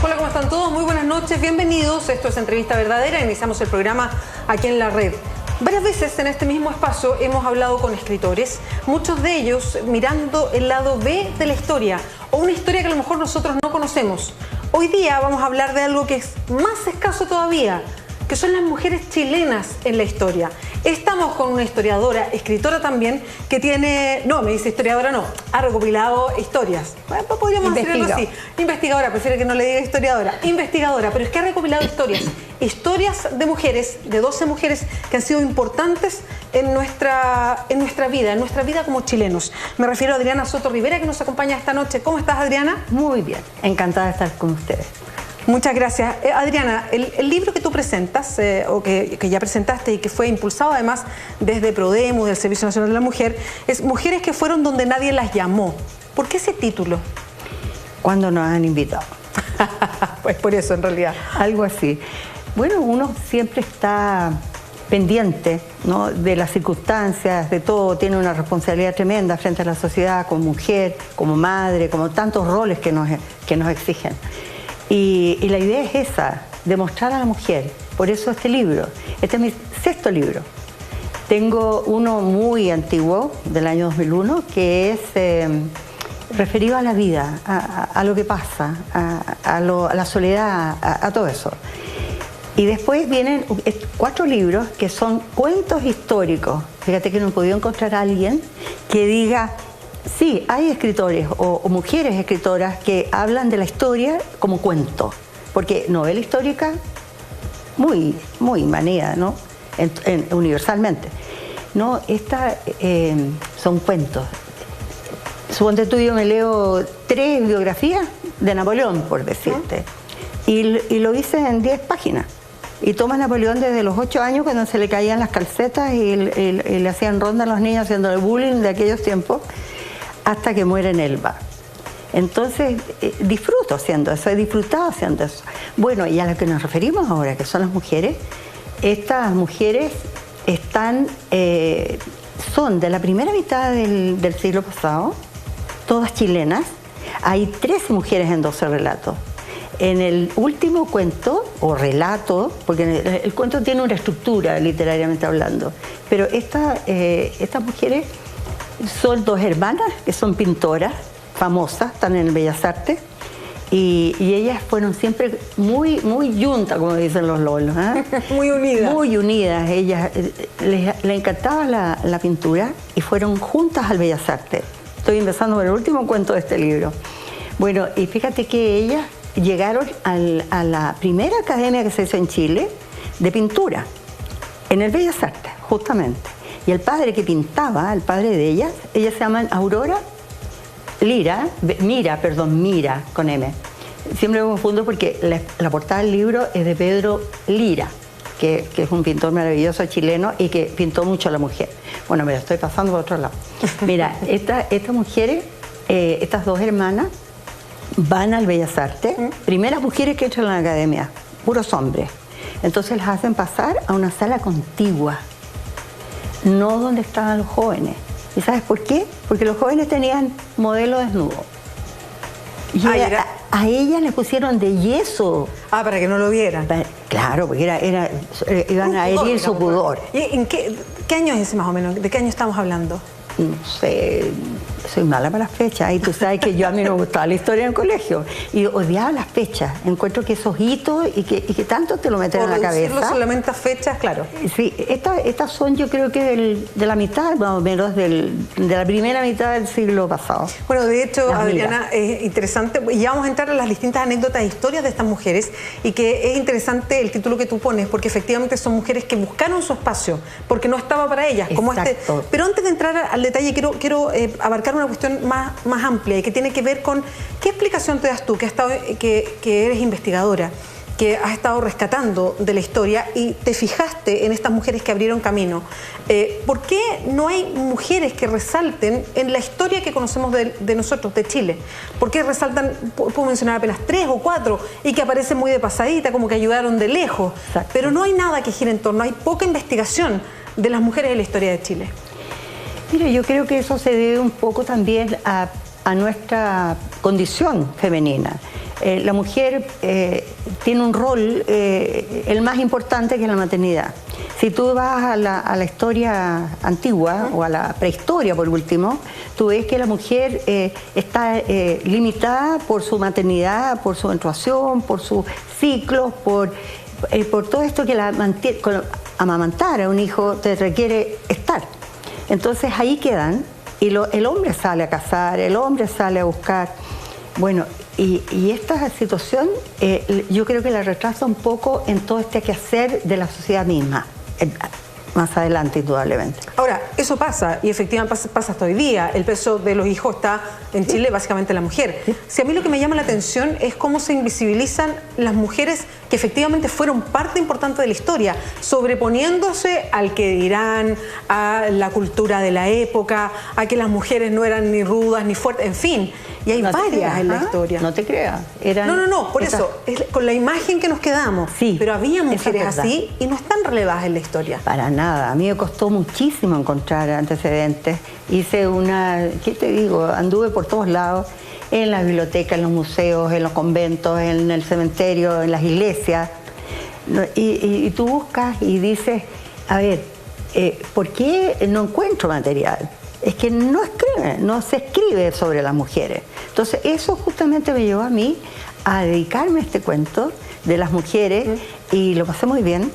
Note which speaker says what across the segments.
Speaker 1: Hola, ¿cómo están todos? Muy buenas noches, bienvenidos. Esto es Entrevista Verdadera, iniciamos el programa aquí en la red. Varias veces en este mismo espacio hemos hablado con escritores, muchos de ellos mirando el lado B de la historia, o una historia que a lo mejor nosotros no conocemos. Hoy día vamos a hablar de algo que es más escaso todavía, que son las mujeres chilenas en la historia. Estamos con una historiadora, escritora también, que tiene... No, me dice historiadora, no. Ha recopilado historias. Bueno, podríamos decirlo así. Investigadora, prefiere que no le diga historiadora. Investigadora, pero es que ha recopilado historias. Historias de mujeres, de 12 mujeres que han sido importantes en nuestra vida como chilenos. Me refiero a Adriana Soto Rivera, que nos acompaña esta noche. ¿Cómo estás, Adriana?
Speaker 2: Muy bien, encantada de estar con ustedes.
Speaker 1: Muchas gracias. Adriana, el libro que tú presentas, o que ya presentaste y que fue impulsado además desde Prodemu, del Servicio Nacional de la Mujer, es Mujeres que fueron donde nadie las llamó. ¿Por qué ese título?
Speaker 2: Cuando nos han invitado.
Speaker 1: Pues por eso, en realidad.
Speaker 2: Algo así. Bueno, uno siempre está pendiente, ¿no?, de las circunstancias, de todo. Tiene una responsabilidad tremenda frente a la sociedad, como mujer, como madre, como tantos roles que nos exigen. Y la idea es esa, demostrar a la mujer. Por eso este libro. Este es mi 6º libro. Tengo uno muy antiguo, del año 2001, que es referido a la vida, a lo que pasa, a la soledad, a todo eso. Y después vienen 4 libros que son cuentos históricos. Fíjate que no he podido encontrar a alguien que diga... Sí, hay escritores o mujeres escritoras que hablan de la historia como cuento, porque novela histórica muy manida, ¿no? Universalmente. No, son cuentos. Suponte tú, yo me leo 3 biografías de Napoleón, por decirte, y lo hice en 10 páginas. Y toma Napoleón desde los 8 años, cuando se le caían las calcetas y le hacían ronda a los niños haciéndole bullying de aquellos tiempos, hasta que muere en Elba. Entonces, disfruto haciendo eso, he disfrutado haciendo eso. Bueno, y a lo que nos referimos ahora, que son las mujeres, estas mujeres son de la primera mitad del siglo pasado, todas chilenas. Hay 13 mujeres en 12 relatos. En el último cuento, o relato, porque el cuento tiene una estructura, literariamente hablando, pero estas mujeres son 2 hermanas que son pintoras famosas, están en el Bellas Artes, y ellas fueron siempre muy juntas, como dicen los lolos, ¿eh?
Speaker 1: Muy unidas.
Speaker 2: Muy unidas. Ellas les encantaba la pintura y fueron juntas al Bellas Artes. Estoy empezando por el último cuento de este libro. Bueno, y fíjate que ellas llegaron a la primera academia que se hizo en Chile de pintura, en el Bellas Artes, justamente. Y el padre que pintaba, el padre de ellas se llaman Aurora Mira, con M. Siempre me confundo porque la portada del libro es de Pedro Lira, que es un pintor maravilloso chileno y que pintó mucho a la mujer. Bueno, me lo estoy pasando por otro lado. Mira, estas mujeres, estas 2 hermanas, van al Bellas Artes, primeras mujeres que entran a la academia, puros hombres. Entonces las hacen pasar a una sala contigua, no donde estaban los jóvenes. ¿Y sabes por qué? Porque los jóvenes tenían modelo desnudo. Y a ella le pusieron de yeso.
Speaker 1: Ah, para que no lo vieran.
Speaker 2: Claro, porque iban a herir su pudor.
Speaker 1: ¿Y en qué año es ese más o menos? ¿De qué año estamos hablando?
Speaker 2: No sé, soy mala para las fechas. Y tú sabes que a mí me gustaba la historia en el colegio y odiaba las fechas. Encuentro que esos hitos y que tanto te lo meten en la cabeza.
Speaker 1: Solamente a fechas, claro.
Speaker 2: Sí, estas son, yo creo que de la mitad, más o menos, de la primera mitad del siglo pasado.
Speaker 1: Bueno, de hecho, Adriana, es interesante, y ya vamos a entrar a las distintas anécdotas e historias de estas mujeres, y que es interesante el título que tú pones, porque efectivamente son mujeres que buscaron su espacio, porque no estaba para ellas. Como pero antes de entrar al detalle, quiero abarcar una cuestión más amplia y que tiene que ver con qué explicación te das tú, que eres investigadora, que has estado rescatando de la historia y te fijaste en estas mujeres que abrieron camino. ¿Por qué no hay mujeres que resalten en la historia que conocemos de nosotros, de Chile? ¿Por qué resaltan, puedo mencionar apenas 3 o 4, y que aparecen muy de pasadita, como que ayudaron de lejos? Exacto. Pero no hay nada que gire en torno, hay poca investigación de las mujeres en la historia de Chile.
Speaker 2: Mire, yo creo que eso se debe un poco también a nuestra condición femenina. La mujer tiene un rol, el más importante, que es la maternidad. Si tú vas a la historia antigua o a la prehistoria, por último, tú ves que la mujer está limitada por su maternidad, por su menstruación, por sus ciclos, por todo esto que la mantiene. Amamantar a un hijo te requiere estar. Entonces ahí quedan, y el hombre sale a cazar, el hombre sale a buscar. Bueno, y esta situación yo creo que la retrasa un poco en todo este quehacer de la sociedad misma. Más adelante, indudablemente.
Speaker 1: Ahora, eso pasa, y efectivamente pasa hasta hoy día. El peso de los hijos está en Chile básicamente en la mujer. Si a mí lo que me llama la atención es cómo se invisibilizan las mujeres que efectivamente fueron parte importante de la historia, sobreponiéndose al que dirán, a la cultura de la época, a que las mujeres no eran ni rudas ni fuertes, en fin. Y hay varias en la historia.
Speaker 2: No te creas.
Speaker 1: No, por eso, es con la imagen que nos quedamos.
Speaker 2: Sí,
Speaker 1: pero había mujeres así y no están relevadas en la historia.
Speaker 2: Para nada. A mí me costó muchísimo encontrar antecedentes. Hice ¿qué te digo? Anduve por todos lados, en la biblioteca, en los museos, en los conventos, en el cementerio, en las iglesias. Y tú buscas y dices, a ver, ¿por qué no encuentro material? Es que no se escribe sobre las mujeres. Entonces eso justamente me llevó a mí a dedicarme a este cuento de las mujeres y lo pasé muy bien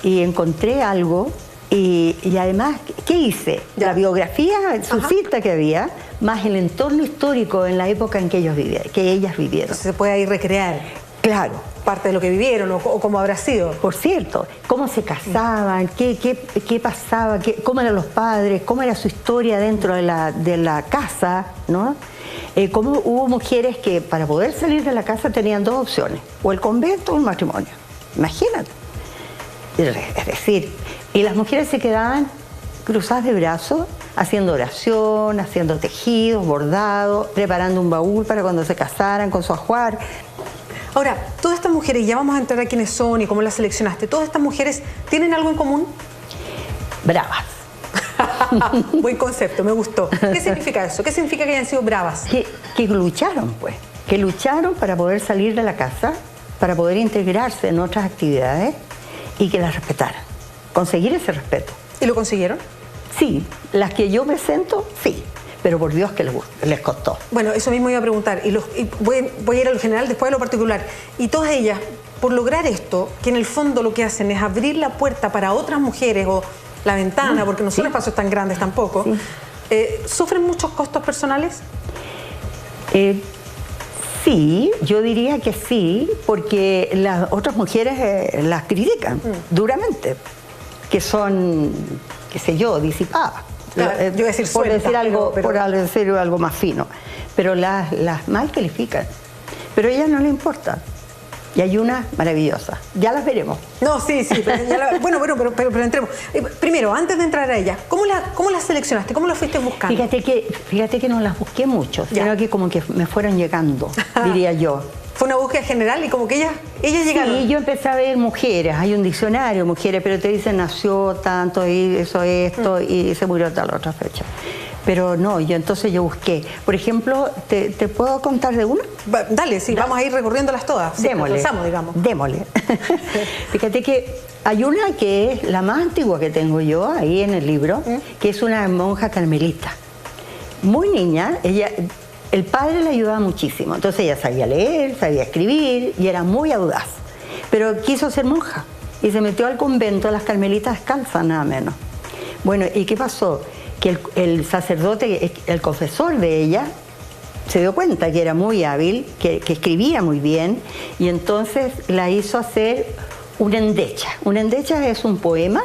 Speaker 2: y encontré algo y además, ¿qué hice? La biografía sucinta que había, más el entorno histórico en la época en que ellas vivieron.
Speaker 1: Entonces se puede ahí recrear.
Speaker 2: Claro.
Speaker 1: Parte de lo que vivieron o cómo habrá sido.
Speaker 2: Por cierto, cómo se casaban, qué pasaba, cómo eran los padres, cómo era su historia dentro de la casa, ¿no? Cómo hubo mujeres que para poder salir de la casa tenían dos opciones, o el convento o el matrimonio. Imagínate. Es decir, y las mujeres se quedaban cruzadas de brazos, haciendo oración, haciendo tejidos, bordados, preparando un baúl para cuando se casaran con su ajuar.
Speaker 1: Ahora, todas estas mujeres, ya vamos a entrar a quiénes son y cómo las seleccionaste, ¿todas estas mujeres tienen algo en común?
Speaker 2: Bravas.
Speaker 1: Buen concepto, me gustó. ¿Qué significa eso? ¿Qué significa que hayan sido bravas?
Speaker 2: Que lucharon, pues. Que lucharon para poder salir de la casa, para poder integrarse en otras actividades y que las respetaran. Conseguir ese respeto.
Speaker 1: ¿Y lo consiguieron?
Speaker 2: Sí. Las que yo presento, sí. Pero por Dios que les costó.
Speaker 1: Bueno, eso mismo iba a preguntar, y voy a ir a lo general, después a lo particular. Y todas ellas, por lograr esto, que en el fondo lo que hacen es abrir la puerta para otras mujeres, o la ventana, porque no son espacios tan grandes tampoco, ¿sufren muchos costos personales?
Speaker 2: Sí, yo diría que sí, porque las otras mujeres las critican duramente, que son, qué sé yo, disipadas.
Speaker 1: Claro, yo iba a decir
Speaker 2: por
Speaker 1: sueltas,
Speaker 2: decir algo,
Speaker 1: pero...
Speaker 2: por decir algo más fino, pero las mal califican, pero a ellas no les importa. Y hay una maravillosa, ya las veremos.
Speaker 1: No, sí, pero pero entremos. Primero, antes de entrar a ellas, ¿cómo las seleccionaste? ¿Cómo las fuiste buscando?
Speaker 2: Fíjate que no las busqué mucho, sino que como que me fueron llegando, diría yo.
Speaker 1: Fue una búsqueda general y como que ellas llegaron.
Speaker 2: Sí, yo empecé a ver mujeres, hay un diccionario, mujeres, pero te dicen nació tanto y eso, esto, y se murió tal otra fecha. Pero no, entonces yo busqué. Por ejemplo, ¿te puedo contar de una?
Speaker 1: Dale, sí, vamos a ir recorriéndolas todas.
Speaker 2: Démosle, démosle. Fíjate que hay una que es la más antigua que tengo yo ahí en el libro, que es una monja carmelita. Muy niña, el padre le ayudaba muchísimo, entonces ella sabía leer, sabía escribir y era muy audaz. Pero quiso ser monja y se metió al convento de las carmelitas descalzas, nada menos. Bueno, ¿y qué pasó? Que el sacerdote, el confesor de ella, se dio cuenta que era muy hábil, que escribía muy bien, y entonces la hizo hacer una endecha. Una endecha es un poema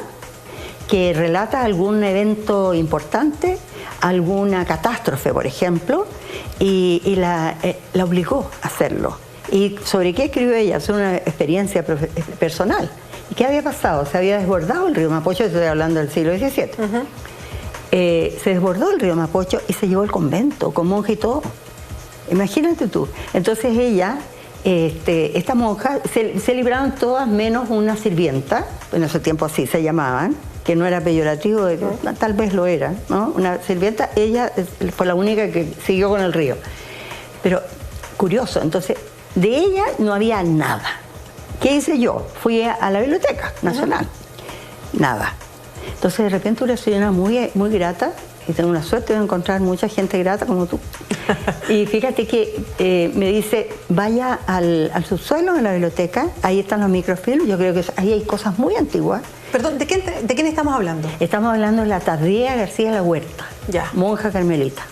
Speaker 2: que relata algún evento importante, alguna catástrofe, por ejemplo, y la obligó a hacerlo. ¿Y sobre qué escribió ella? Es una experiencia personal. ¿Y qué había pasado? Se había desbordado el río Mapocho, estoy hablando del siglo XVII. Se desbordó el río Mapocho y se llevó el convento, con monja y todo. Imagínate tú. Entonces ella, esta monja, se libraron todas menos una sirvienta, en ese tiempo así se llamaban, que no era peyorativo, tal vez lo era, ¿no? Una sirvienta, ella fue la única que siguió con el río. Pero curioso, entonces De ella no había nada. ¿Qué hice yo? Fui a la Biblioteca Nacional. Nada. Entonces de repente una señora muy, muy grata, y tengo una suerte de encontrar mucha gente grata como tú. Y fíjate que me dice, vaya al subsuelo de la biblioteca, ahí están los microfilms, yo creo que ahí hay cosas muy antiguas.
Speaker 1: Perdón, ¿de quién estamos hablando?
Speaker 2: Estamos hablando de la Tardía García La Huerta,
Speaker 1: ya,
Speaker 2: monja carmelita.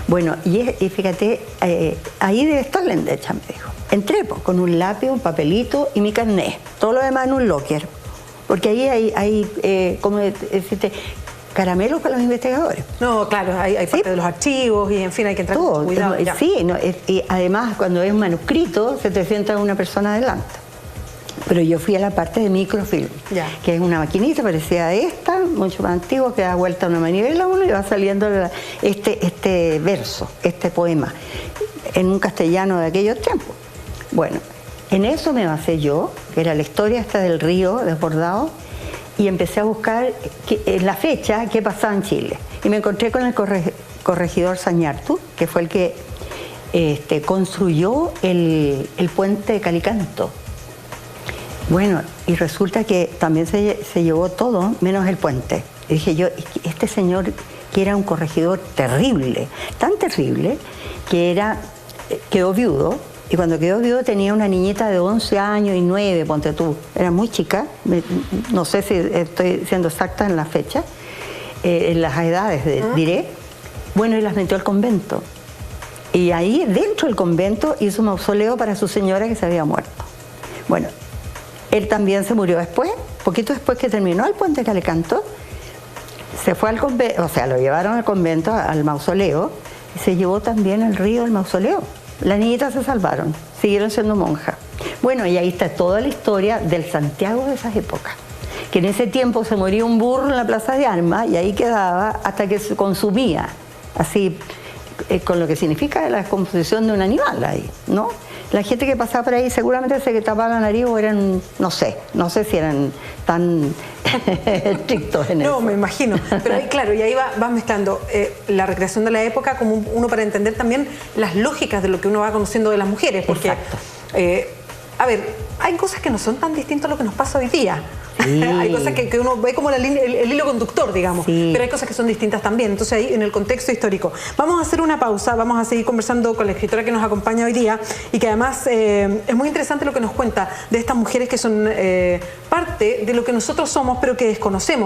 Speaker 2: Bueno, y fíjate, ahí debe estar la endecha, me dijo. Entré pues, con un lápiz, un papelito y mi carnet, todo lo demás en un locker, porque ahí hay como decirte, caramelos para los investigadores.
Speaker 1: No, claro, hay
Speaker 2: ¿Sí?
Speaker 1: parte de los archivos y en fin hay que entrar
Speaker 2: todo,
Speaker 1: con cuidado.
Speaker 2: Sí, y además cuando es un manuscrito se te sienta una persona adelante. Pero yo fui a la parte de microfilm, que es una maquinita parecida a esta, mucho más antigua, que da vuelta a una manivela uno y va saliendo este verso, este poema, en un castellano de aquellos tiempos. Bueno, en eso me basé yo, que era la historia esta del río desbordado, y empecé a buscar la fecha que pasaba en Chile. Y me encontré con el corregidor Sañartu, que fue el que construyó el puente de Calicanto. Bueno, y resulta que también se llevó todo, menos el puente. Y dije yo, este señor que era un corregidor terrible, tan terrible, que quedó viudo, y cuando quedó viudo tenía una niñita de 11 años y 9, ponte tú, era muy chica, no sé si estoy siendo exacta en la fecha, en las edades diré. Bueno, y las metió al convento. Y ahí, dentro del convento, hizo un mausoleo para su señora que se había muerto. Bueno, él también se murió después, poquito después que terminó el puente de Calicanto, se fue al convento, o sea, lo llevaron al convento, al mausoleo, y se llevó también el río del mausoleo. Las niñitas se salvaron, siguieron siendo monjas. Bueno, y ahí está toda la historia del Santiago de esas épocas. Que en ese tiempo se moría un burro en la plaza de armas y ahí quedaba hasta que se consumía, así, con lo que significa la descomposición de un animal ahí, ¿no? La gente que pasaba por ahí seguramente se tapaba la nariz o eran, no sé si eran tan estrictos en eso.
Speaker 1: No, me imagino. Pero ahí, claro, y ahí va mezclando la recreación de la época como uno para entender también las lógicas de lo que uno va conociendo de las mujeres. Porque, a ver, hay cosas que no son tan distintas a lo que nos pasa hoy día. Sí. Hay cosas que uno ve como el hilo conductor, digamos, pero hay cosas que son distintas también. Entonces ahí en el contexto histórico. Vamos a hacer una pausa, vamos a seguir conversando con la escritora que nos acompaña hoy día y que además es muy interesante lo que nos cuenta de estas mujeres que son parte de lo que nosotros somos pero que desconocemos.